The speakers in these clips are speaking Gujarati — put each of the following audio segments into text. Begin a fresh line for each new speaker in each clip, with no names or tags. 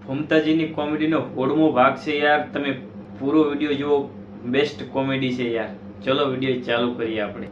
મમતાજીની કોમેડીનો 16મો ભાગ છે યાર. તમે પૂરો વિડીયો જુઓ, બેસ્ટ કોમેડી છે યાર. ચલો વિડીયો ચાલુ કરીએ આપણે.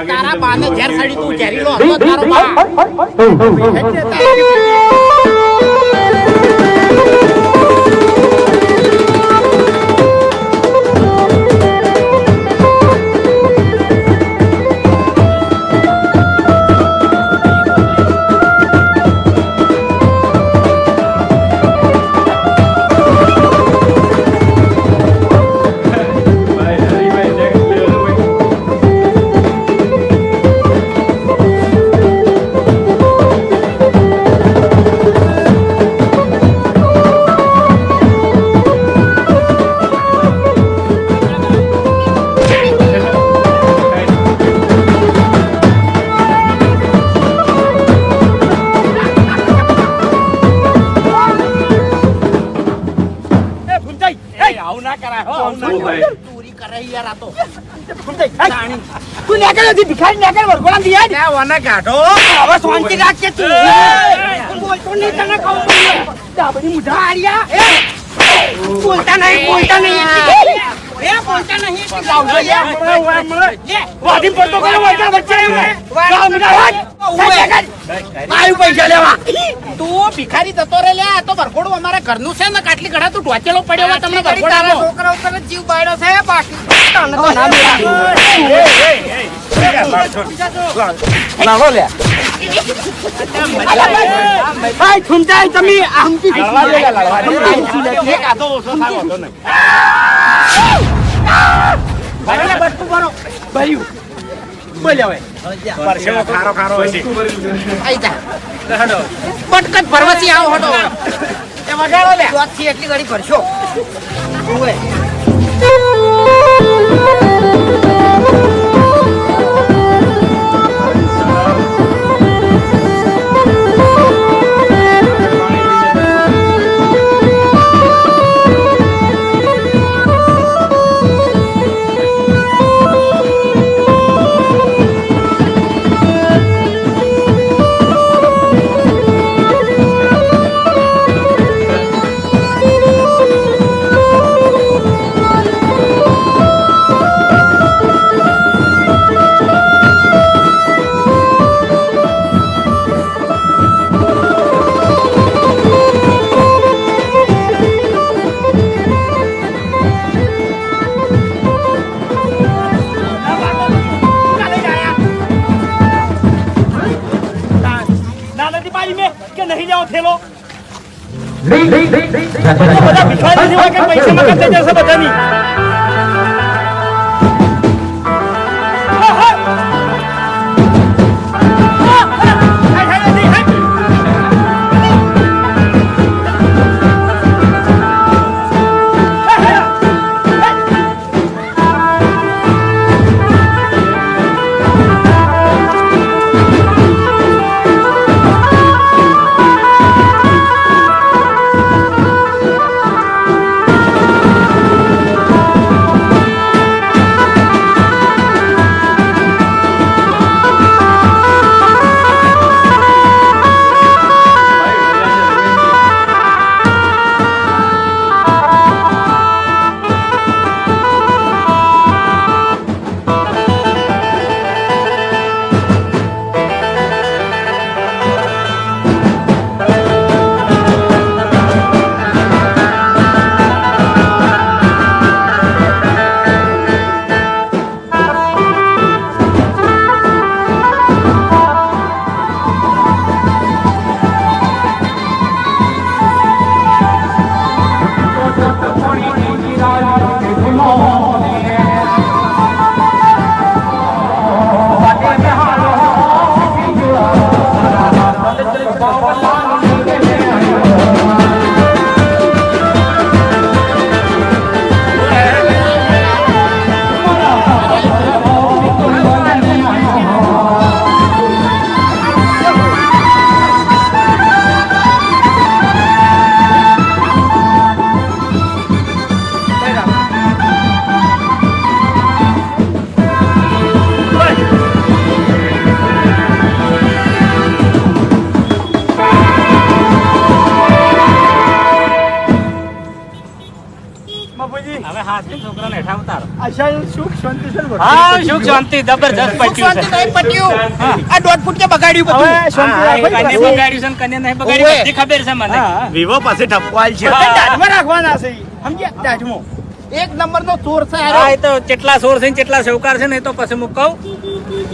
તારા બાને ઝેર સડી તું ઝેરીલો હતો તારો બા આવું ના કરાય હો, આવું ના
ઓ
કરાય.
ભાઈ.
ચોરી કરે યાર આ તો. જાણી. તું નેકળ નથી, ભિખારી નેકળ વરઘોડા થી યાર. ના, ઓને કાઢો. હવે શાંતિ રાખજે તું. તું બોલતો નહીં, તને કહું છું. ડાબડી મુઢા આર્યા. બોલતા નહીં, બોલતા નહીં. બોલતા નહીં. લાવજો યાર. લે, વાદી પડતો કરો, વાદા વચ્ચે આવ્યો. લાવ મીઠા વાત. આયુ પૈસા લેવા. તું ભિખારી જતો રે લે, આ તો વરઘોડું અમારા ઘરનું છે ને, કાટલી ઘડા તું ઢોચેલો પડ્યો હોય તમને વરઘોડાનો. છોકરા ઉપર જીવ બાળ્યો છે બાકી તને તો ના મિલા. લાવો લે. ભાઈ ઠુમતાઈ તમે આમથી એક આતો ઓછો થાવો તો નહીં. ભાઈ બટકું ભરો. ભાઈ બોલ હવે. પરસેવો ખારો ખારો હોય છે. આઈ જા. હડો. બટકત ભરવાથી આવો હડો. એ વગાડો લે. દોતથી એટલી ઘડી ભરશો. ઓય. નહીં જાઓ થેલો બધા ભિખારી હોય કે પૈસા મગજ થઈ જશે બધાની. એક નંબર નો ચોર છે. કેટલા ચોર છે કેટલા સેવકાર છે ને તો પછી હું કહું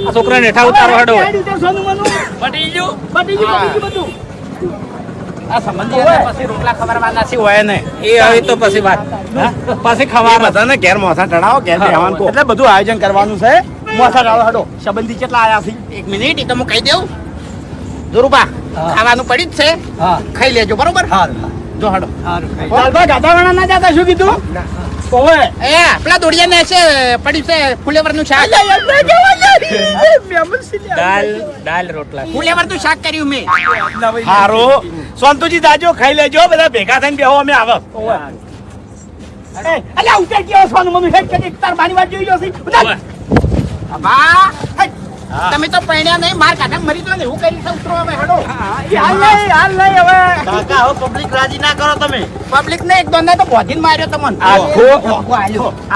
આ છોકરાને હેઠા ઉતારો હડો પટી ગયું બધું. આ સંબંધી પછી રોટલા ખવડાવવાના છે હોય ને એ હવે તો પછી વાત પછી ખવાના બધાને ઘેર મોથા ચડાવો ઘેર બેહવાનું એટલે બધું આયોજન કરવાનું છે. મોથા ચડાવો હડો. સંબંધી કેટલા આયા છે? એક મિનિટ એ તો હું કહી દઉં. જોરુબા ખાવાનું પડી જ છે, ખાઈ લેજો બરોબર. જો હડો. ગાધાવાળા ના જતા શું કીધું? પેલા દોડિયા ને છે પડ્યું છે ફુલેવર નું શાક. દાલ રોટલા ફુલેવર નું શાક કર્યું મેં. હારો સંતુજી દાજો ખાઈ લેજો બધા ભેગા થઈને બેહો અમે આવો.
અલ્યા ઉતર ગયો સોનું મનું હેડ કરી તાર મારી વાત જોઈ લો છે
ઓવે.
અબા તમે તો પૈણ્યા નહીં માર કાઢા મરી તો ને હું કરી ઉતરો હવે હડો હાલ નહીં હવે
કાકા હવે પબ્લિક રાજી ના કરો તમે
પબ્લિક ને એક દોને તો બોધીને માર્યો તમને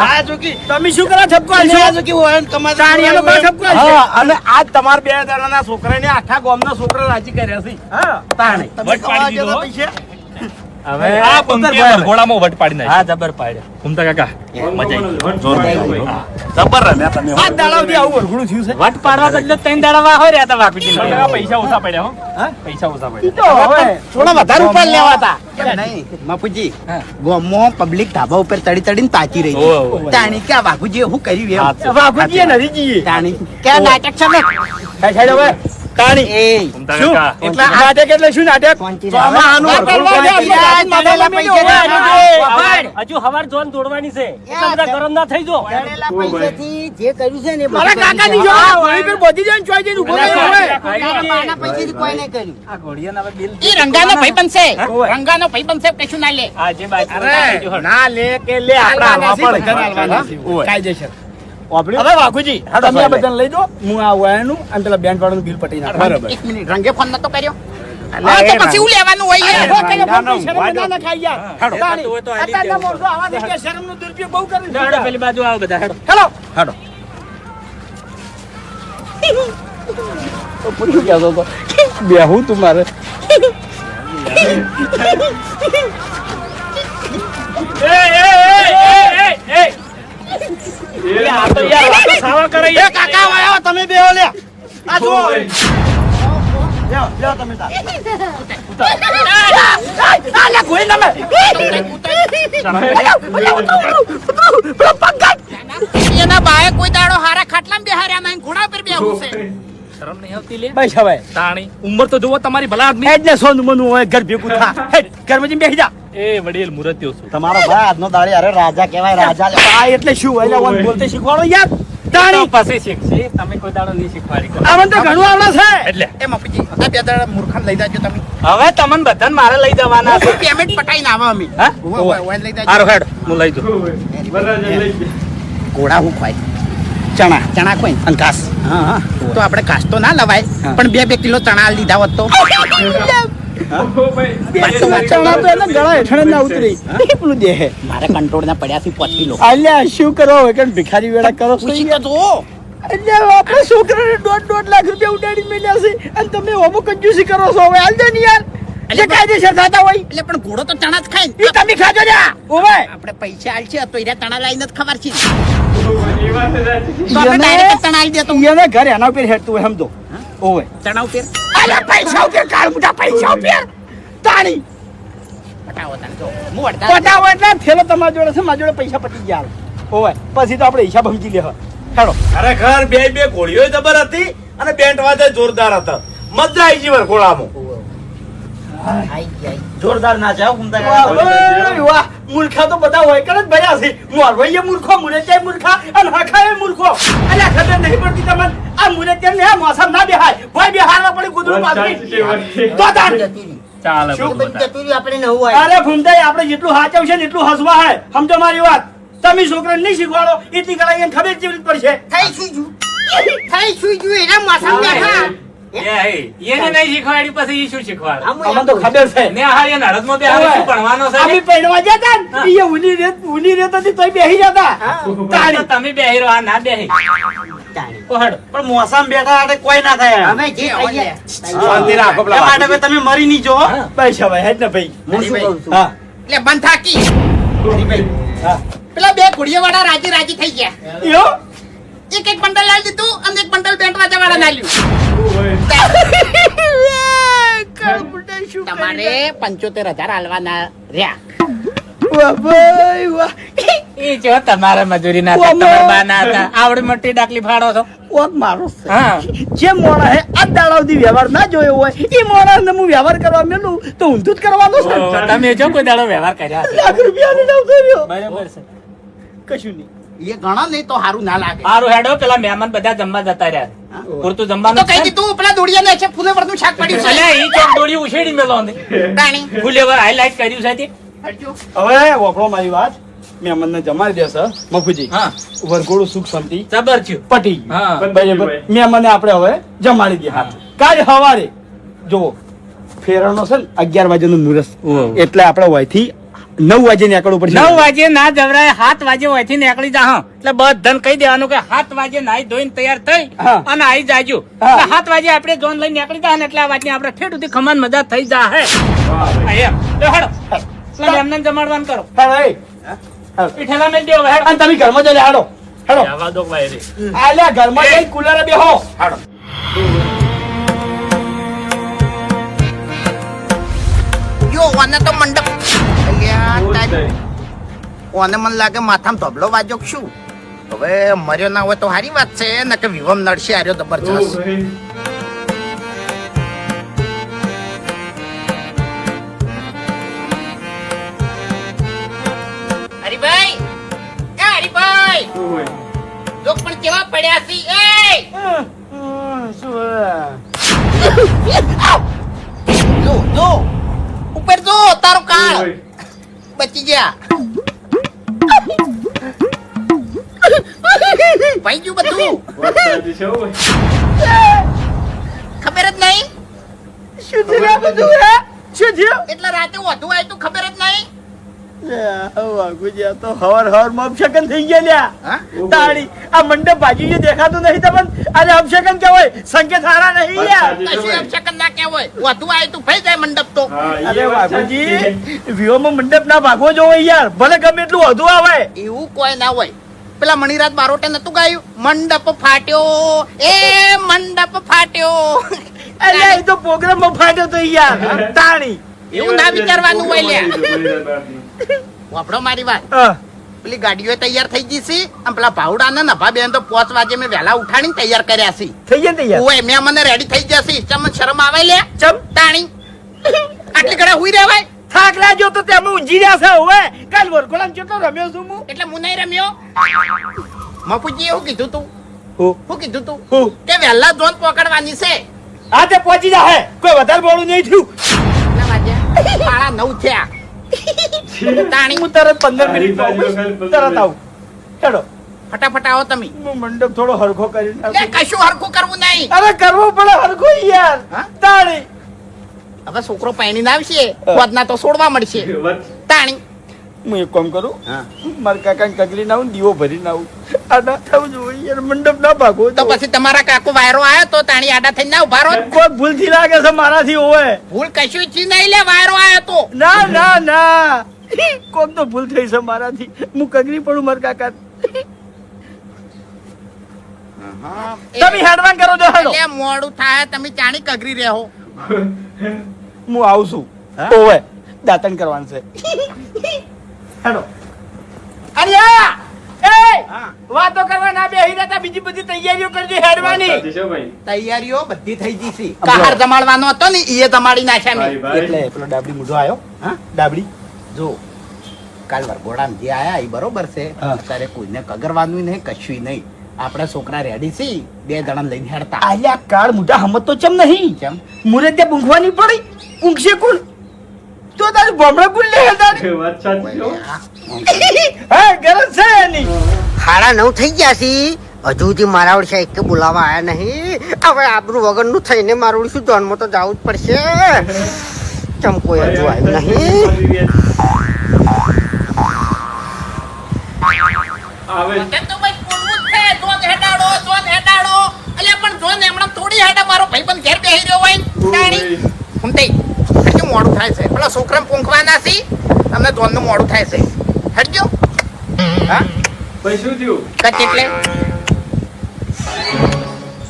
આ જોકી
તમે શું કરો ઠપકો
આ જોકી હોય ને કમાતા
તાણીયાનો કોઈ ઠપકો
હા અને આજ તમાર બે જણાના છોકરાને આખા ગામના છોકરા રાજી કર્યા છે
હા
તાણે
વટ પાડી દીધો.
પૈસા
હવે આ પંક્તિમાં ઘોડામાં વટ પાડી નાખી. હા જબર પાડ્યો. ઘૂમતા કાકા મજા આવી.
જબર રમ્યા તમે
આ દાડાવથી આવું વરઘોડું થયું છે
વટ પાડવા બદલે ત્રણ દાડામાં હોય રહ્યા તા વાકુજી. પૈસા ઓછા પડ્યા હો. પૈસા ઓછા પડ્યા.
ઈ તો હવે
થોડા વધારે ઉપર લેવા હતા
નહીં બાપુજી
હા.
ગોમમાં પબ્લિક ધાબા ઉપર તડી તડીને તાકી રહી
ઓવે, ઓવે.
છે તાણી કે આ વાઘુજીએ શું કર્યું
હા,
એમ
વાઘુજીએ નથી જીએ.
તાણી કે આ નાટક છે ને
સાઈડ હવે તાણી
એ
ઘૂમતા
શું
કાકા.
એટલે આ નાટક એટલે શું નાટક ચોમાહાનું વરઘોડું કાઢી
ચડેલા પૈસા
હજુ હવાર જોન દોડવાની છે એટલે બધા ગરમ ના થઈ જો.
પૈસાથી જે કર્યું છે ને
મારા કાકાની જો આ વળી પર બોધી જાય ને ચોઈ જઈને ઊભો રહ્યો હવે
બાના પૈસાથી કોઈ નહીં કર્યું
આ ઘોડિયાના હવે બિલ
ઈ રંગાનો ભાઈ બનશે રંગાનો ભાઈ બનશે કશું ના લે
આ જે બાજુ
અરે ના લે કે લે આપડા હાલવા પડે
બધાને હાલવાના છે.
ઓય.
કાયદેસર
હવે વાઘુજી
તમે આ
બધાને લઈ દો હું આ વાયનું અને પેલા બેન્ડ વાળાનું બિલ પટી નાખ બરાબર
એક મિનિટ રંગે ફોન નતો કર્યો
અલા,
હા તો
એ
પછી હું લેવાનું હોય યાર
ના, ના,
ફોન
ના,
શરમ
વાંધો.
ના ખાઈ યાર
હેડો.
તાણી.
તો આલી
અત્યારના
દેવું.
માણસો આવા થઈ ગયા, શરમનો દુરુપયોગ બહુ કરે છે.
હેડો પેલી બાજુ આવો બધા હેડો.
હેલો
હાડો
પૂછ્યું કહેતો હતો
બેહું તું મારે
આ તો યાર વાતો સાવા કરે
એ કાકા આવો તમે બેહો લે આ જુઓ લ્યો લ્યો તમે તાર
આલા કોઈ ના મે એના બાએ કોઈ દાડો હારા ખાટલામાં બેહાર્યા નહીં ઘોડા પર બેહું છે
શરમ નહીં આવતી લે.
બસ હવે
તાણી ઉંમર તો જુઓ તમારી ભલા આદમી.
હેડ ને સોનું મનું હોય ઘર ભેગું થા હેડ ઘરમાં જઈને બેસી જા
એ વડીલ મુરત્યો છું.
તમારો ભાઈ આજનો દાડી અરે રાજા કહેવાય રાજા લે આ એટલે શું એટલે ઓન બોલતે શીખવાડો યાર
તાણી પછી શીખશે તમે કોઈ દાડો નહીં શીખવાડી કરો.
આમન તો ઘણું આવડે છે
એટલે
એ મપજી આ બે દાડા મૂર્ખાને લઈ જાજો તમે
હવે તમને બધાને મારે લઈ જવાના છે.
પેમેન્ટ પટાઈને આવો અમે
હા?
ઓય લઈ જાજો
હારું હેડ હું લઈ જાઉં.
ઘોડા હું ખાય ચણા ચણા કોઈ અને ઘાસ
હા હા
તો આપણે ઘાસ તો ના લવાય પણ 2 કિલો ચણા લીધા હોત તો
ચણા તો એને ગળા હેઠળ ના ઉતરી પેલું દેહ
મારે કંટ્રોલ ના પડ્યા છે 5 કિલો
અલ્યા શું કરો હવે કે ભિખારી વેળા કરો છો
પૂછી તો જુઓ
એટલે આપણે છોકરાને 1.5 લાખ રૂપિયા ઉડાડી મેલ્યા છે અને તમે હોમો કંજૂસી કરો છો હવે હાલ દે ને યાર જે કાયદેસર થતા હોય
એટલે પણ ઘોડો તો ચણા જ ખાય
એ તમે ખાજો જા ઓવે
આપણે પૈસા આલ છે તો એરા ચણા લાઈને જ ખબર છે તો આપણે ડાયરેક્ટ ચણા આલી દેતો
એને ઘરે એના ઉપર હેડતું હોય સમજો ઓવે
ચણા ઉપર
અલ્યા પૈસા ઉપર કાળ મુઠા પૈસા ઉપર તાણી
પટાવો તને જો હું અડધા
પટાવો એટલે થેલો તમારા જોડે છે મારા જોડે પૈસા પટી ગયા ઓવે પછી તો આપણે હિસાબ સમજી લે હેડો
ખરેખર બે ઘોડીઓ જબર હતી અને બેન્ટ વાજે જોરદાર હતા મજા આવી ગઈ વરઘોડામાં
આઈ જાય
જોરદાર ના જાવ વાહ મૂર્ખા તો બધા હોય કરે જ ભર્યા છે મોરવાઈએ મૂર્ખો મુરેચાય મૂર્ખા અને હખાએ મૂર્ખો અલ્યા ખબર નહીં પડતી તમને આ મુરેચાય ને આ મોસમ ના બેહાય ભાઈ બેહારવા પડે ગુદરું પાછી તો તાણ
ચાલે
શું
બધા.
આપણે નવું
અરે ભૂમતાઈ આપણે જેટલું હાચવશે ને એટલું હસવા હે સમજો મારી વાત તમે છોકરાને નહીં શીખવાડો એટલી કળા એને ખબર જેવી રીત પડશે
થઈ સુઈ એના માથા બેઠા
એને નહીં શીખવાડી પછી ઈ શું શીખવાડે?
અમને તો ખબર છે
ને આ યાર નડદમાં બે હવે શું ભણવાનો છે?
અમે પહેરવા જતા ને એ ઉની રેત હતી તોય બેહી જતા
તાણી તો તમે બેહી રહો, આ ના બેહી. ઓ હેડો.
પણ મોસમ બેઠા હાટે કોઈ ના થાય
અમે જે કહીએ
શાંતિ રાખો
એ માટે ભાઈ તમે મરી નહીં જો
હા.
બસ હવે હેડ ને ભાઈ
હું શું કહું છું?
હા
એટલે બંધ થાકી
હરીભાઈ હા
પેલા બે ઘોડીયાવાળા રાજી થઈ ગયા
યો
એક બંડલ લાવી દીધું અને એક બંડલ બેન્ટ વાજાવાળા ના લ્યું તમારે 75,000 હાલવાના રહ્યા
વાહ ભાઈ વાહ
ઈ જો તમારા મજૂરી ના હતા, તમારા બા ના હતા. આવડી મોટી ડાકલી ફાડો છો.
કોક મારો છે.
હા.
જે મોણા હે આ દાડા સુધી વ્યવહાર ના જોયો હોય એ મોણા ને હું વ્યવહાર કરવા મેલું તો ઊંધું જ કરવાનો છે
ઓ, તમે જો કોઈ દાડો વ્યવહાર કર્યા હશે.
લાખ રૂપિયા ની નવસો રહ્યો
બરાબર છે.
કશું નહીં
એ ઘણા નહીં તો સારું ના લાગે
હારું હેડો, પેલા મહેમાન બધા જમવા જતા રહ્યા. પૂરતું જમવાનું
તો કઈ દીધું પેલા દોડિયા ને છે ફૂલે પડતું શાક પડ્યું છે
અલ્યા, ઈ ચોક દોડી ઉછેડી મેલો ને.
રાણી
ફૂલે હાઈલાઈટ કર્યું છે તે.
હટજો.
હવે વપરો મારી વાત મેં અમને જમાડી દેશે મફુજી
હા
વરઘોડું સુખ શાંતિ
જબર થયું
પટી ગયું.
હા
બરાબર મેં મને આપણે હવે જમાડી દે હાથ કાલ સવારે જો ફેરવાનો છે ને 11 વાગ્યાનું મુહૂર્ત એટલે આપણે વયથી 9 વાગે નીકળવું પડશે
9 વાગે ના જવરાય 7 વાગે હોયથી નીકળી જા હા એટલે બધાને કહી દેવાનું કે 7 વાગે નાઈ ધોઈને તૈયાર થઈ
હા.
અને આવી જાજો
હા.
એટલે 7 વાગે આપણે જોન લઈને નીકળી જા ને એટલે આ વાતની આપણે ઠેઠ સુધી ખમાન મજા થઈ જા હે એમ તો હેડો એટલે એમને જમાડવાનું કરો
હા એ
પીઠેલા મેલ દેવો હેડો
અને તમે ઘરમાં જઈને હાડો હાડો
આવા દો ભાઈ રે
આલ્યા ઘરમાં જઈને કુલરે બેહો હાડો
યો ઓને તો મંડપ અલ્યા ટાઈમ ઓને મને લાગે માથામાં ધબલો વાજો કે શું હવે મર્યો ના હોય તો સારી વાત છે ને કે વિવમ નડશે આર્યો જબરજસ્ત હરીભાઈ એ હરીભાઈ જો પણ કેવા પડ્યા છે જો જો ઉપર જો તારો કાળ બચી ગયા ભાઈ ગયું બધું ખબર જ નહીં
શું થયું આ બધું હે શું થયું
એટલે રાતે વધુ આવ્યું તું ખબર જ નહીં
વાઘુજી તો હવાર માં અપશકન થઈ ગયા લ્યા
હા
તાળી આ મંડપ ભાજી જે દેખાતું નહીં તમને આજે અપશકન કહેવાય સંકેત હારા નહીં યાર
કશું અપશકન ના કહેવાય વધુ આવ્યું તું ફઈ જાય મંડપ તો
અરે વાઘુજી વિહોમાં મંડપ ના ભાગવો જોવો યાર ભલે ગમે એટલું વધુ આવે
એવું કોઈ ના હોય પેલા મણિરાજ બારોટે નતું ગાયું મંડપ ફાટ્યો એ મંડપ ફાટ્યો
અરે એ તો પ્રોગ્રામ માં ફાટ્યો તો યાર તાણી
એવું ના વિચારવાનું હોય લ્યા વાપડો મારી વાત પેલી ગાડીઓ તૈયાર થઈ ગઈ છે અને પેલા ભાવડા ને નભા બેન તો 5 વાગે મેં વહેલા ઉઠાડીને તૈયાર કર્યા છે
થઈ ગયા તૈયાર
ઓય મેં મને રેડી થઈ જશે ચમન શરમ આવે લે
ચમ
તાણી આટલી ઘડા હુઈ રહેવાય
થાક લાગ્યો તો તેમાં ઊંઘી રહ્યા છે હવે કાલ વરકોલામ કેટલો રમ્યો છું હું
એટલે હું નહીં રમ્યો મફુજી એવું કીધું તું
હું
શું કીધું તું
હું
કે વહેલા જોન પકડવાની છે
આ તે પહોંચી જાહે કોઈ વધારે મોડું નહીં થયું
કેટલા વાગ્યા 9:30 થયા તાણી
હું તરત 15 મિનિટ તરત આવું ચલો
ફટાફટ આવો તમે
હું મંડપ થોડો હરખો કરી
લે
નાખું.
કશું હરખું કરવું નહીં
અરે કરવો પડે હરખો યાર
હા?
તાળી
હવે છોકરો પૈણીને આવશે વધના તો છોડવા મળશે તાણી
હું એક કામ કરું મારા કાકા કગલી ના દીવો ભરી ના આવું આ ના થવું જોઈએ યાર મંડપ ના ભાગો
તો પછી તમારા કાકો વાયરો આવ્યો તો તાણી આડા થઈને ના ઉભા રહો
કોઈ ભૂલથી લાગે છે મારાથી હોય
ભૂલ કશું થી નહીં લે વાયરો આવ્યો તો
ના ના ના કોક તો ભૂલ થઈ છે મારાથી હું કગરી પડું મારા કાકા તમે હેડવાન કરો છો હેડો
એટલે મોડું થાય તમે ચાણી કગરી રહ્યો
હું આવું છું ઓવે દાતણ કરવાનું છે હેડો અરે એ વાતો કરવા ના બેહી રહેતા બીજી બધી તૈયારીઓ કરજો હેડવાની
તૈયારીઓ બધી થઈ ગઈ છે કહાર જમાડવાનો હતો ને એ જમાડી નાખ્યા મેં
એટલે પેલો ડાબડી મૂઢો આવ્યો
હા
ડાબડી
જો કાલ વરઘોડામ જે આયા એ બરોબર છે
હા.
અત્યારે કોઈને કગરવાનું નહીં કશું નહીં આપણે છોકરા રેડી છે 2 જણા લઈને હેડતા
આલ્યા કાળ મુઢા હમત તો ચમ નહીં
કેમ
મુરે ત્યાં ઊંઘવાની પડી ઊંઘશે કોણ તો તારી ભમરા કુલ લે તારી હા ગરજ છે એની
9:30 થઈ ગયા છે હજુ સુધી મારા ઓળશા એક બોલાવા આયા નહીં હવે આબરૂ વગરનું થઈને મારું શું ધોનમાં તો જવું જ પડશે ચમ કોઈ હજુ આવ્યું નહીં
કેમ તો ભાઈ બોલવું જ છે જોન હેડાડો અલ્યા પણ જોન હમણાં થોડી હેડા મારો ભાઈબંધ ઘેર બેહી રહ્યો હોય તાણી હમતે હજુ મોડું થાય છે પેલા છોકરાને પૂંખવાના છે અમને જોનનું મોડું થાય છે હટજો હા
શું થયું
કચ એટલે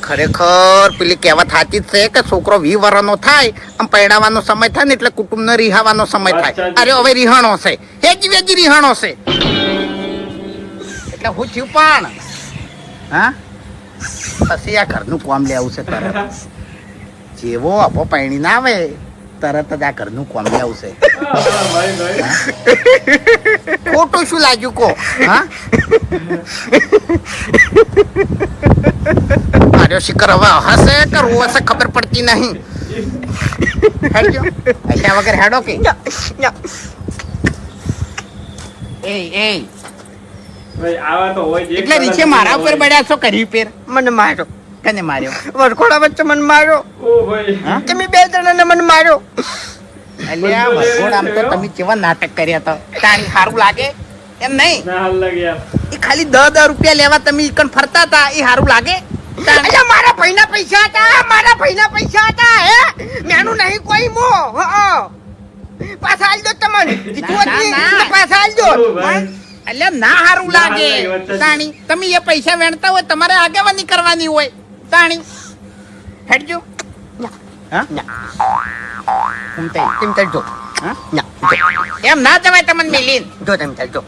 ખરેખર પેલી કહેવત સાચી જ છે કે છોકરો 20 વર્ષનો થાય આમ પરણાવવાનો સમય થાય ને એટલે કુટુંબને રિહાવાનો સમય થાય અરે હવે રિહાણો છે હેજી વેજી રિહાણો છે એટલે હું થયું પણ હા પછી આ ઘરનું કામ લેવું છે તરત જેવો અપો પૈણી ના આવે તરત જ આ ઘરનું કામ લેવું છે ખોટું શું લાગ્યું કો હા મારો શિકર હવે હશે કે રોશે ખબર પડતી નહીં હેડજો અચ્છા વગર હેડો કે એ
ભાઈ આવા તો હોય જ. એક
એટલે
કલાક
રીછે મારા ઉપર
હોય.
બળ્યા છો કરી પેર
મને માર્યો
કને માર્યો
વરખોડા વચ્ચે મને માર્યો
ઓ ભાઈ
હા?
તમે 2 જણાને મને માર્યો
અલ્યા વરઘોડ આમ તો તમે કેવા નાટક કર્યા હતા તાણી સારું લાગે એમ નહીં
ના હાલ લાગે યાર.
એ ખાલી 10 રૂપિયા લેવા તમે ઈકન ફરતા હતા એ સારું લાગે તાણી.
અલ્યા મારા ભાઈના પૈસા હતા મારા ભાઈના પૈસા હતા હે મેનું નહીં કોઈ મો પાછા આલજો તમને કીધું
ના,
હતું
ના.
ને પાછા આલજો
ઓ ભાઈ.
અલ્યા ના સારું
ના
લાગે
લાગે વચ્ચે.
તાણી તમે એ પૈસા વેણતા હોય તમારે આગેવાની કરવાની હોય તાણી હેડજો હા
તેમ ચાલજો
હા?
ના
એમ ના જવાય તમને મિલીન
જો તેમ ચાલજો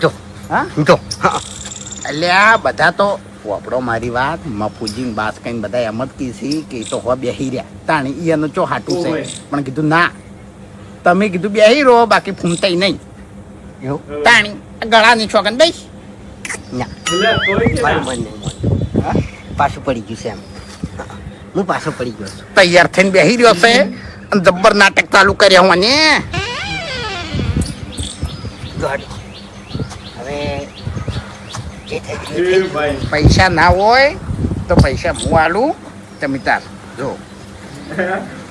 જો
હા
જો
અલ્યા બધા તો પોપડો મારી વાત મફુજીન બાસ કઈ બધા એમ જ કીધી કે ઈ તો હો બેહી રહ્યા તાણી ઈ એનું ચો હાટું છે
ઓય.
પણ કીધું ના તમે કીધું બેહી રહો બાકી ફૂમતાઈ નહીં
એવું
તાણી ગળાની છોકન બેસ
ના
એટલે તોય કે
મારું
ના?
મન નહીં મોન. પાછું પડી ગયું છે એમ હું પાછો પડી ગયો છું
તૈયાર થઈને બેહી રહ્યો છે અને જબ્બર નાટક ચાલુ કર્યા હું ને
ગોડ હવે જે થઈ ગયું
એ
થઈ ગયું.
ભાઈ
પૈસા ના હોય તો પૈસા હું આલું તમે તાર જો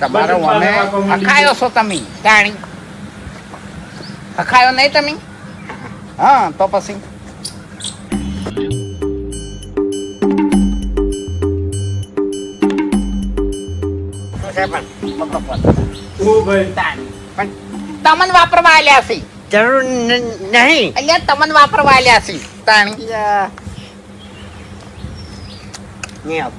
તમારો
બધું
અમે
પાછા પાછા મળી
હખાયો છો તમે તાણી હખાયો નહીં તમે હા તો પછી
શું છે પણ
પકડો પકડો.
ઓ ભાઈ
તાણી પણ તમને વાપરવા આલ્યા છે
જરૂર નહીં
અલ્યા તમને વાપરવા આલ્યા છે તાણી
નહીં આવ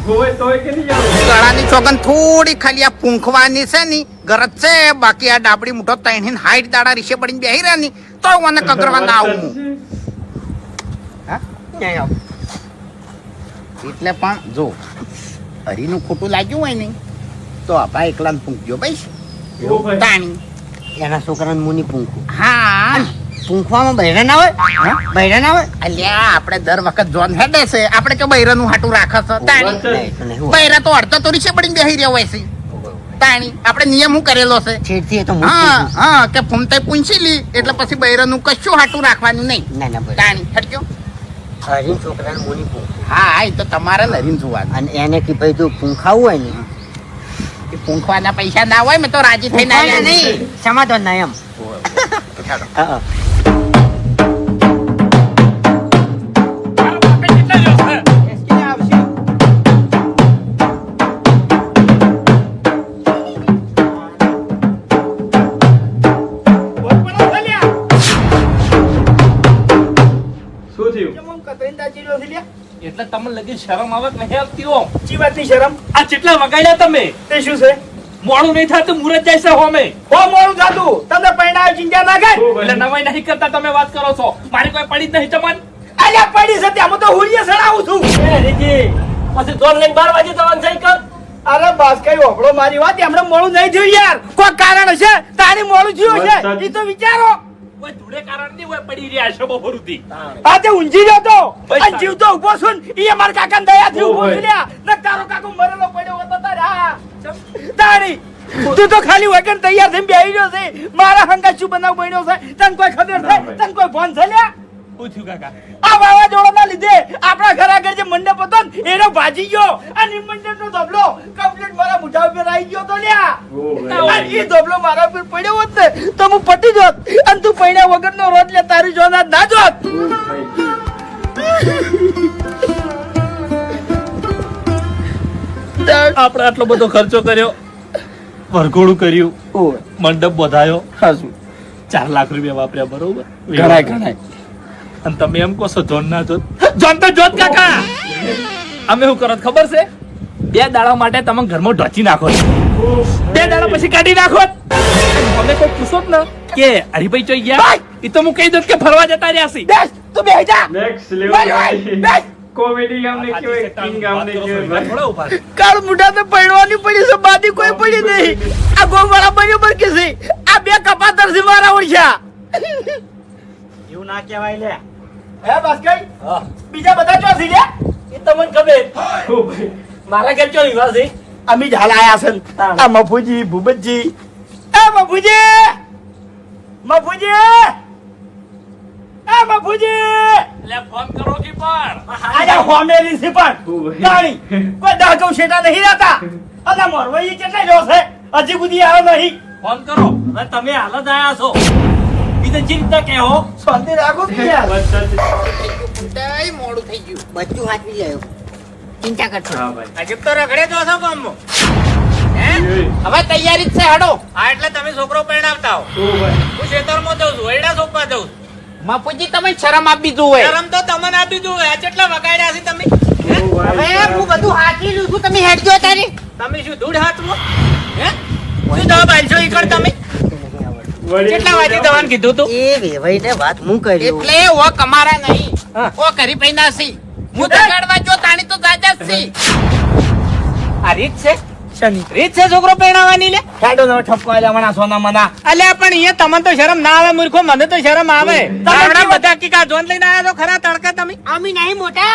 હોય તોય કે નહીં જાવ?
ગળાની ચોગન થોડી ખાલી આ પૂંખવાની છે ની ગરજ છે બાકી આ ડાબડી મુઠો તૈણીને હાઈટ દાડા રીશે પડીને બેહી રહ્યા ની તો મને કગરવા ના આવું હું.
નહીં આવ
એટલે પણ જો હરીનું ખોટું લાગ્યું હોય ને તો આપા એકલાને પૂંખજો ભાઈ
ઓ ભાઈ
તાણી
એના છોકરાને મુની પૂંખું
હા
પૂંખવામાં બૈરા ના હોય બૈરા ના હોય
અલ્યા આપણે દર વખત જોન હેડે છે આપણે કે બૈરાનું હાટું રાખે છે તાણી
નહીં તો નહીં હોય.
બૈરા તો અડધો તો રીશે પડીને બેહી રહ્યા હોય છે તાણી આપણે નિયમ શું કરેલો છે
છેડતી એ તો હું
હા
જ
હા કે ફૂમતાઈ પૂંછી લી એટલે પછી બૈરાનું કશું હાટું રાખવાનું નહીં
ના ના બરાબર
તાણી હટજો
હરીન છોકરાને મુની પૂંખું
હા એ તો તમારે નરીન જોવાનું
અને એને કે ભાઈ તું પૂંખાવું હોય ને
એ પૂંખવાના પૈસા ના હોય મેં તો રાજી થઈને
પૂંખવાના
આવ્યા
નહીં સમાધાન ના એમ હા
શું થયું?
કેમ આમ કતરીને દાજી રહ્યો છે લ્યા?
એટલે તમને લગી શરમ આવે કે નહીં આવતી હો
ચી વાતની શરમ?
આ કેટલા વગાડ્યા તમે
તે શું છે?
મોડું નહીં થતું મુરત જાય છે હોમે
હો મોડું થાતું. તમને પરણાવે ચિંતા ના કર.
ઓ
એટલે
ભાઈ
નવાઈ નહીં કરતા તમે વાત કરો છો મારી કોઈ પડી જ નહીં તમને
અલ્યા પડી છે ત્યાં હું તો હુંડીએ સડાવું છું.
પછી જોર લઈને 12 વાગે જવાનું છે કર
અરે બસ કઈ હોભળો મારી વાત હમણાં મોડું નહીં થયું યાર. કોઈ કારણ હશે તારી મોડું થયું હશે
વરસાદ.
એ તો વિચારો.
કોઈ ધૂળે કારણ નહીં હોય પડી રહ્યા છે બપોર સુધી
આ તે ઊંઘી ગયો તો
બસ
અને જીવતો ઊભો છું ને, ઈ અમારા કાકાને દયાથી
ઓ
ઊભો
ભાઈ.
છું લ્યા. ને તારો કાકો મરેલો પડ્યો હતો તારે હા. તારી તું તો ખાલી વગર તૈયાર થઈને બેહી રહ્યો છે. મારા હંગાત શું બનાવ બન્યો છે તને કોઈ ખબર છે?
ભાઈ.
તને કોઈ ભાન છે લ્યા?
પૂછ્યું કાકા
આ વાવાઝોડાના લીધે આપણા ઘર આગળ જે મંડપ હતો ને એનો ભાજી ગયો. આ નિમંડળનો ધબલો કમ્પ્લીટ મારા મોઢા ઉપર આવી ગયો તો લ્યા.
ઓ ભાઈ
અને ઈ ધબલો મારા ઉપર પડ્યો હોત ને તો હું પટી જોત અને તું પૈણા વગરનો રોટ લે તારી જોનાર ના જોત.
ઓ ભાઈ
આપણે આટલો બધો ખર્ચો કર્યો વરઘોડું કર્યું મંડપ વધાયો 4 લાખ રૂપિયા વાપર્યા બરોબર
ઘણાય.
અને તમે એમ કહો છો જોન ના જોત જોન તો જોત કાકા અમે શું કરો ખબર છે 2 દાડા માટે તમે ઘરમાં ઢોચી નાખો છો. 2 દાડા પછી કાઢી નાખો અમે કોઈ પૂછો જ ને કે હરીભાઈ ચોઈ ગયા એ તો હું કહી દઉં કે ફરવા જતા રહ્યા છે
બેસ તું બેહી જા.
નેક્સ્ટ
ભાઈ, ભાઈ,
લેવલ
બેસ.
કોમેડી ગામને કહેવાય કિંગ ગામને કહેવાય ભાઈ.
થોડા ઉભા રહો.
કાળ મુઢા તો પૈણવાની પડી છે બાદી કોઈ પડી નહીં. આ ગોમવાળા બરાબર કે છે આ બે કપાતર છે મારા ઓળખ્યા.
એવું ના કહેવાય લે
હે બસ કઈ બીજા બધા ચો છે લ્યા?
એ તમને ખબર
ઓ ભાઈ
મારા ઘેર ચો વિવાહ છે
અમે જ હાલ આયા છે ને. આ મફુજી ભૂપતજી એ મફુજી મફુજી એ મફુજી
એટલે ફોન કરો કે પણ
આજા હોમેલી છે પણ
ઓય.
તાણી કોઈ દાગો શેટા નહીં રહેતા અને મોરવાઈ કેટલા જો છે હજી સુધી આવ્યો નહીં
ફોન કરો હવે તમે હાલ જ આયા છો બીજે ચિંતા કહો
શાંતિ રાખો કે યાર
તઈ મોડું થઈ ગયું
બચ્ચું હાથવી જાય ચિંતા કરશો
હા ભાઈ
હજી તો રખડે જો છો ગામમાં હે
ઓય.
હવે તૈયારી જ છે હડો
હા એટલે તમે છોકરો પરણાવતા હો
ઓ ભાઈ
હું ખેતરમાં જઉં છું એડા સોંપવા જઉં છું
મફુજી તમે શરમ આપી જોવે
શરમ તો તમને આપી દઉં આ કેટલા વગાડ્યા છે તમે
ઓ ભાઈ
હવે હું બધું હાથવી લઉં છું તમે હેડજો તારી
તમે શું ધૂળ હાથમાં હે શું જવાબ આલશો ઈ કણ તમે
વળી.
કેટલા વાગે દવાન કીધું તું
એ વેવાઈને વાત હું કર્યું
એટલે ઓ કમારા નહીં
હા.
ઓ કરી પૈના સી હું દગાડવા જો તાણી તો જાજા જ સી
આ રીત છે
શની
રીત છે છોકરો પરણાવવાની લે
કાઢો તમે ઠપકો આલ્યા મના સોના મના
અલ્યા પણ અહીંયા તમને તો શરમ ના આવે મૂર્ખો મને તો શરમ આવે તાવડા બધા કી જોન લઈને આયા તો ખરા તડકા તમે
અમે નહીં મોટા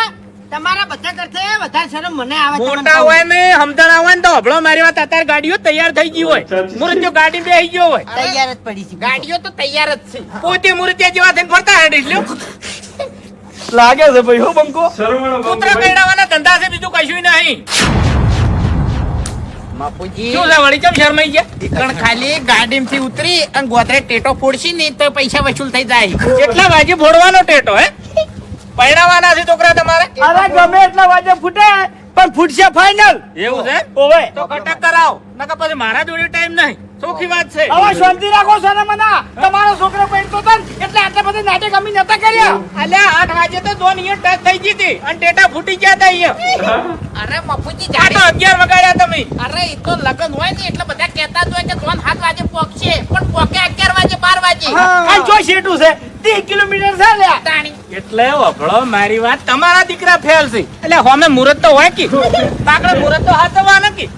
તમારા બધા કરશે વધારે શરમ મને આવે તમને
મોટા
કહું.
હોય ને સમજણ હોય ને તો હબળો મારી વાત અત્યારે ગાડીઓ તૈયાર થઈ ગઈ હોય મુરત્યો ગાડી બેસી ગયો હોય
તૈયાર જ પડી છે
ગાડીઓ તો તૈયાર જ છે
પોતે મુરત્યા જેવા થઈને ફરતા હેડીશ લ્યો
લાગે છે ભાઈ હો બંકો
શરમાળો
કૂતરા
ભાઈ.
પહેરાવાના ધંધા છે બીજું કશું નહીં
મફુજી
શું છે વળી કેમ શરમાઈ ગયા
ઈકણ ખાલી ગાડીમાંથી ઉતરી અને ગોતરે ટેટો ફોડશી ને તો પૈસા વસૂલ થઈ જાય
કેટલા વાગે ફોડવાનો ટેટો હે પરણાવવાના છે છોકરા તમારે
અરે ગમે એટલા વાગે ફૂટે પણ ફૂટશે ફાઇનલ
એવું છે
ઓવે
તો કટક કરાવ નકર પછી મારા જોડે ટાઈમ નહીં ચોખ્ખી વાત છે
હવે શાંતિ રાખો સોના મના તમારો છોકરો પેન્ટ તો તન એટલે આટલા બધા નાટક અમે નતા કર્યા
અલ્યા 8 વાગે તો દોન અહીંયા ટચ થઈ ગઈ હતી અને ટેટા ફૂટી ગયા હતા અહીંયા
અરે મફુજી
આ તો
ગાડી
11 વગાડ્યા તમે
અરે એ તો લગન હોય ને એટલે બધા કહેતા જ હોય કે ત્રણ 7 વાગે પહોંચશે પણ પોકે 11 વાગે 12 વાગે
આ જો શેટું છે 30 કિલોમીટર છે લ્યા
તાણી
એટલે વભળો મારી વાત તમારા દીકરા ફેલ છે એટલે હોમે મુહૂર્ત તો હોય કે પાકડે મુહૂર્ત તો હાથવા કે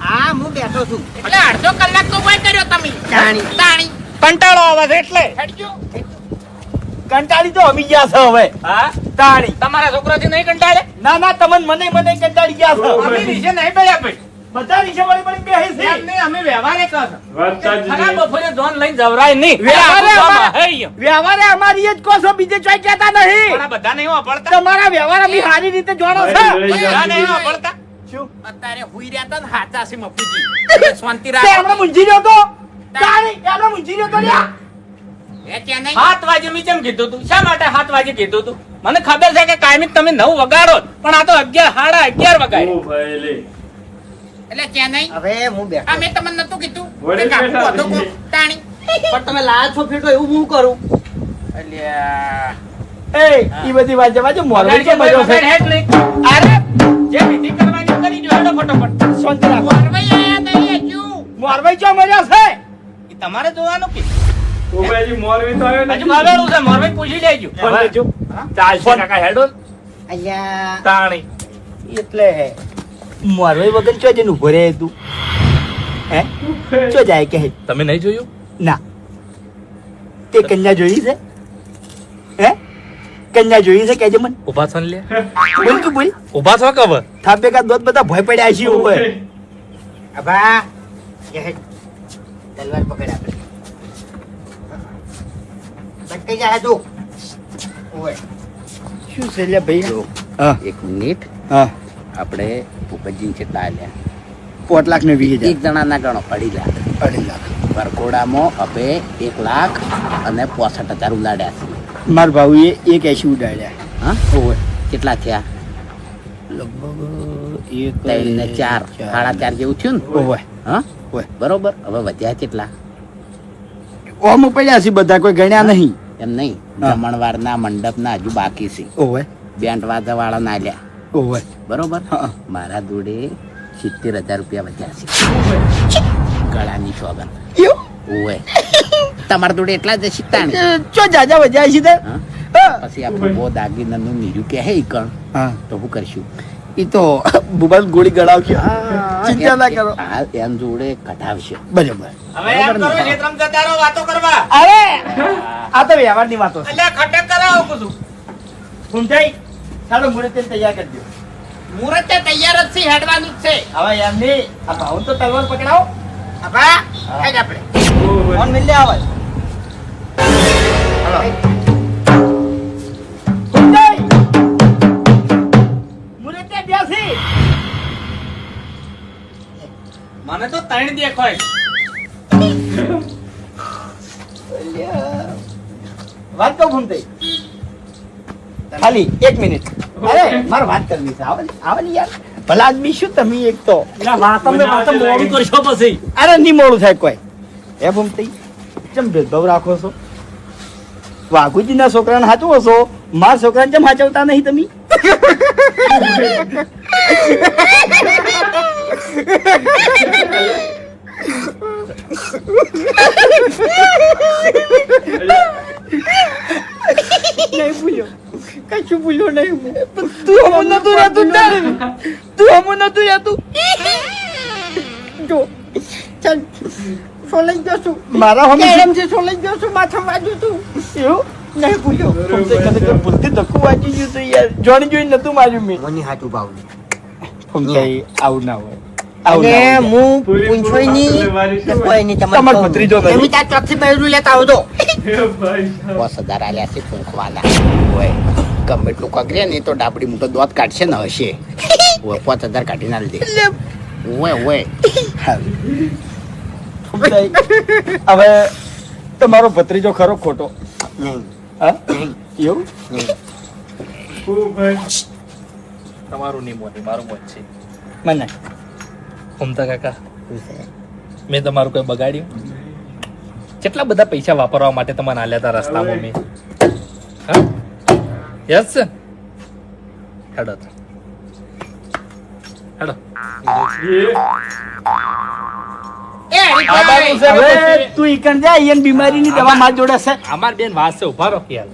હા હું બેઠો છું
એટલે અડધો કલાક તો હોય કર્યો તમે
તાણી.
તાણી
કંટાળો આવે છે એટલે
હેડજો
કંટાળી તો અમી ગયા છે હવે
હા
તાણી
તમારા છોકરાથી નહીં કંટાળે
ના ના તમને મને કંટાળી ગયા છે
અમે નીચે નહીં બેયા ભાઈ
બધા નીચે વળી વળી બેહી છે
એમ નહીં અમે વ્યવહારે કહો
વાત સાચી છે.
ખરા બપોરે જોન લઈને જવરાય નહીં
વ્યવહારે
આખું ગામ
અમારે-
હૈ.
વ્યવહારે અમારી જ કહો છો બીજે ચોય કહેતા નહીં
પણ આ બધા નહીં વાપરતા
તમારા વ્યવહાર અમે સારી રીતે જાણો છો
ભાઈ,
બધા નહીં વાપરતા
શું
અત્યારે હુઈ રહ્યા હતા ને હાચા છે મફુજી શાંતિ
તે હમણાં
રાખો
મૂંઝી રહ્યો તો તાણી હમણાં મૂંઝી રહ્યો તો લ્યા
એ ત્યાં નહીં
7 વાગે મેં કેમ કીધું તું શા માટે 7 વાગે કીધું તું મને ખબર છે કે કાયમી તમે 9 વગાડો જ, પણ આ તો 11 11:30 વગાડે
ઓ ભાઈ લે.
એટલે ત્યાં નહીં
હવે હું બેઠો
આ મેં તમને નતું કીધું
વળી
કે કાકુ
બેઠા
હતો કો?
છે.
તાણી
પણ તમે લાલ છો ફેટો એવું હું કરું
અલ્યા
એ ઈ બધી વાત જવા જો મોરવાઈ કે મજો છે
વગાડ હેડ નહીં.
અરે
જે વિધિ કરવાની કરી દો હેડો ફટોફટ
શાંતિ રાખો
મોરવાઈ આયા નહીં હજુ
મોરવાઈ ચો મજા છે
ઈ તમારે જોવાનું કે
ઓ ભાઈ હજી મોરવી તો આવ્યો
હજુ
નથી.
માવેલું છે મોરભાઈ પૂછી લેજો
ફોન લેજો
ચાલશે કાકા હેડો
અહીંયા
તાણી
એટલે મોરવાઈ વગર ચો જઈને ઉભો રહે તું હે ચો જાય કે
તમે નહીં જોયું
ના તે કન્યા જોઈ છે હે કન્યા જોઈ છે કેજે મને
ઉભા થન લે
બોલ તું બોલ
ઉભા થો કબ
થાપે કા દોત બધા ભય પડ્યા છે ઉપર
અબા એ તલવાર પકડ આપણે બટકાઈ જાય તું ઓય
શું છે લે ભાઈ હા
એક મિનિટ
હા
આપણે ભૂપતજીને કેટલા આલ્યા
4 લાખ ને 20,000
એક જણાના ગણો 2.5 લાખ
2.5 લાખ
વરઘોડામાં હવે 1 લાખ અને 65,000 ઉલાડ્યા છે
માર ભાઈએ એક એસી ઉડાડ્યા
હા
ઓય
કેટલા થયા
લગભગ
3 ને 4 4.5 જેવું થયું ને
ઓય
હા
ઓય
બરોબર હવે વધ્યા કેટલા
ઓમ પડ્યા છે બધા કોઈ ગણ્યા નહીં
એમ નહીં
હા.
જમણવારના મંડપના હજુ બાકી છે
ઓય
બેન્ડ વાજા વાળા ના લ્યા
ઓય
બરોબર
હા.
મારા જોડે 70,000 રૂપિયા વધ્યા છે ગળાની સોગન
યો
ઓય તમારા જોડે એટલા જ શીખતા ને
ચો જાજા વજાય છે તે
હા
હા.
પછી આપણું બહુ દાગીનાનું નીરું કે હે કણ
હા
તો શું કરશું
ઈ તો બુબાલ ગોળી ગળાવશે ચિંતા ના કરો
હાલ એમ જોડે કઢાવશે
બરાબર
હવે એમ કરો ક્ષેત્રમ જતા રહો વાતો કરવા
અરે આ તો વ્યવહારની વાતો છે
એટલે ખટક કરાવો કુછું
ફૂમતાઈ ચાલો મુરત તૈયાર કરી દો
મુહૂર્ત તૈયાર જ છે હેડવાનું જ છે
હવે એમની આ ભાવ તો તલવાર પકડાવો
અબા હેડ આપણે
ઓ ભાઈ.
ફોન મિલ લે આવે
ત્રણ દેખાય.
વાત કહું ભૂમતાઈ ખાલી 1 મિનિટ અરે મારે વાત કરવી છે આવો ને યાર ભલા આદમી શું તમે એક તો
મોડું કરશો પછી.
અરે નહીં મોડું થાય કોઈ હે ભૂમતાઈ કેમ ભેદભાવ રાખો છો વાઘુજીના છોકરાને સાચવો છો મારા છોકરાને કેમ સાચવતા નહીં તમે નહીં ભૂલ્યો કશું ભૂલ્યો નહીં તું અમું નતું રહેતું તું અમું નતું રહેતું જો ચાલ સોલાઈ ગયો છું મારા કેરમથી સોલાઈ ગયો છું માથા વાજ્યું તું એવું નહીં ભૂલ્યો ભૂલથી ધક્કું વાંચી ગયું તું યાર જોણી જોઈને નતું માર્યું મેં
મને હાચું ભાવની
આવું ના હોય
અને હું પૂછોય નહીં કે કોઈ નહીં
તમારો ભત્રીજો નહીં.
તમે ત્યાં ચોકથી બૈરું લેતા આવજો
10,000 આલ્યા છે ફૂંકવાના. ઓય ગમે એટલું કગરે ને તો ડાબડી મોટો દોત કાઢશે ને હશે. ઓય 5,000 કાઢીને આલી દે. ઓય
હવે તમારો ભત્રીજો ખરો ખોટો
નહીં
હા
નહીં
એવું
નહીં
તમારું નહીં મોને મારું મોન છે.
મને
ફૂમતા કાકા મેં તમારું કોઈ બગાડ્યું? કેટલા બધા પૈસા વાપરવા માટે તમને આલ્યા હતા રસ્તામાં મેં? હા યસ સર હેડો તો. હેડો
હવે તું ઈકણ જા ઈયન બીમારીની દવા માર જોડે છે
અમાર બેન વાત છે ઉભા રહો યાર.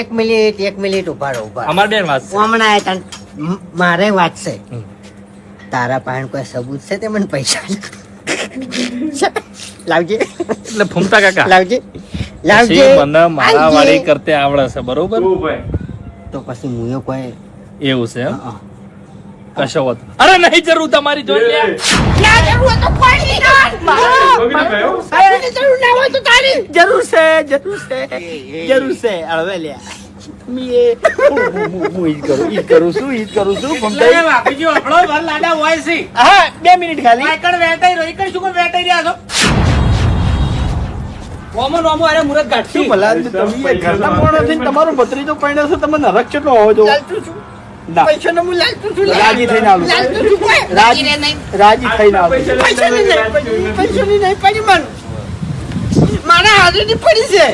એક મિનિટ ઉભા રહો ઉભા રહો.
અમાર બેન વાત છે.
હમણાં આયા તા મારે વાત છે તારા પાસે કોઈ સબૂત છે તે મને પૈસા લાવજે
એટલે ફૂમતા કાકા
લાવજે લાવજે
પછી મને મારા
આલજે.
વાળી કરતે આવડે છે બરોબર?
તો પછી મુયો કોઈ
એવું છે એમ? કશો વાત અરે નહીં જરૂર તમારી જોઈ લે.
જરૂર છે હવે લે ઈ કરું છું ભમતાઈ.
લે બાપુજી, આપણો ઘર લાડા હોય છે.
હા 2 મિનિટ ખાલી
વાયકણ વેટાઈ રહ્યો, ઈકણ શું કોઈ વેટાઈ રહ્યા છો?
શું ભલા તમે ઘરના માણસ થઈને તમારો ભત્રીજો પરણ્યો છે તમને નરક કેટલો હોવો જો ના રાજી થઈને આવું રાજી થઈને આવું
મારા હાથેથી પડી છે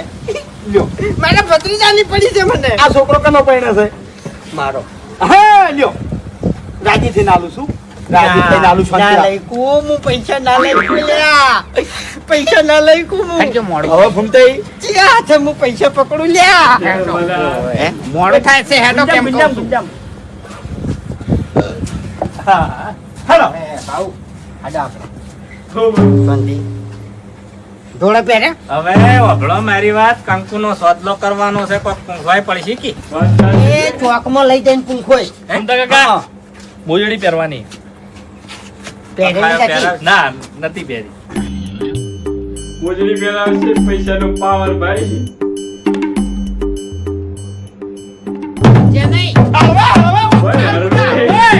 લ્યો
મારા ભત્રીજાની પડી છે મને
આ છોકરો કનો પરણ્યો છે
મારો
હા લ્યો રાજી થઈને આલું છું રાજી થઈને આલું છું
ના લઈકું હું પૈસા ના લઈકું લ્યા પૈસા ના લઈકું હું
હટજો મોડું.
હવે ભમતાઈ
ચિયા હાથે હું પૈસા પકડું લ્યા
હે? મોડું થાય છે હેડો કેમ કહું છું?
ગુંજામ. હા હેલો
ભાઉ આડા આપણે બંધી ધોળે પહેરે
હવે વગડો મારી વાત, કંકુનો સોદલો કરવાનો છે, કોઈ કુંખવાય પડશે કે?
એ ચોકમાં લઈ જઈને પૂંખોય
ફૂમતા કાકા બોજડી પહેરવાની.
પહેરેલી નથી
ના નથી પહેરી.
મોજડી પહેરાવશે પૈસાનો પાવર ભાઈ.
જે નહીં મહેરબાની કરી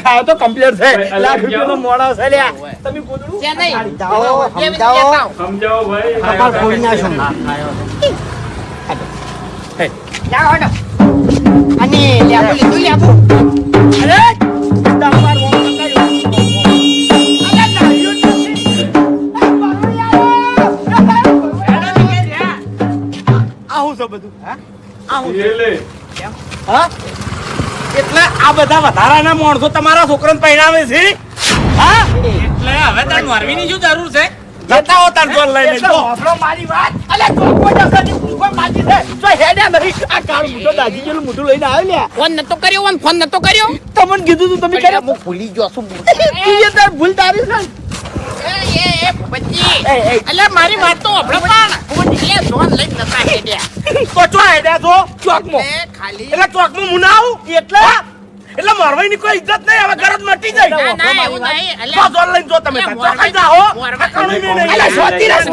ખાયો તો કમ્પ્લીટ છે
ભાઈ,
લાખ રૂપિયાનો મોડા છે લ્યા તમે ગોદડું
જે નહીં
સમજાવો
જે
સમજાવો
લેતા આવો.
સમજાવો ભાઈ.
કપાળ ફોડી નાખો લાવો હટો અને લેબુ લીધું લેબુ
અરે તમાર વોમ નકાયો અરે નાયો નથી આવું છે બધું હા
એટલે
હા એટલે આ બધા વધારાના માણસો તમારા છોકરાને પહેરાવે છે હા
એટલે હવે તાર મારવીની શું જરૂર છે?
જતા હો તાર જોન લઈને જો હોફળો મારી વાત અલે કોઈ જસાની કોઈ માજી છે જો હેડ્યા નહીં આ કાળ મોટો દાદી જેલું મોટું લઈને આવ્યો લ્યા
ફોન નતો કર્યો ઓન ફોન નતો કર્યો
તમને કીધું તું તમે કર્યા
હું ભૂલી ગયો છું.
તું એ તાર ભૂલ તારી છે
એ ભૂપતજી
એ
અલ્યા મારી વાત તો હભળો પણ એ જોન લઈ નતા
તો ચો હેડ્યા છો ચોકમાં
એ ખાલી
એટલે ચોકમાં હું ના આવું એટલે મારવાની કોઈ ઇજ્જત નહીં હવે ગરજ મટી જાય
ના ના એવું નહીં
તો જોર લઈને જો તમે ચોકાઈ જાઓ ઠકાણું નહીં.
અલા, શોધતી રહેશે.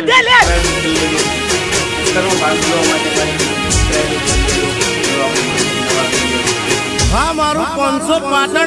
દે લે
ઉત્તરનો ભાગ જોવા માટે મારી subscribe કરી દેજો.
હા મારું 500 પાટણ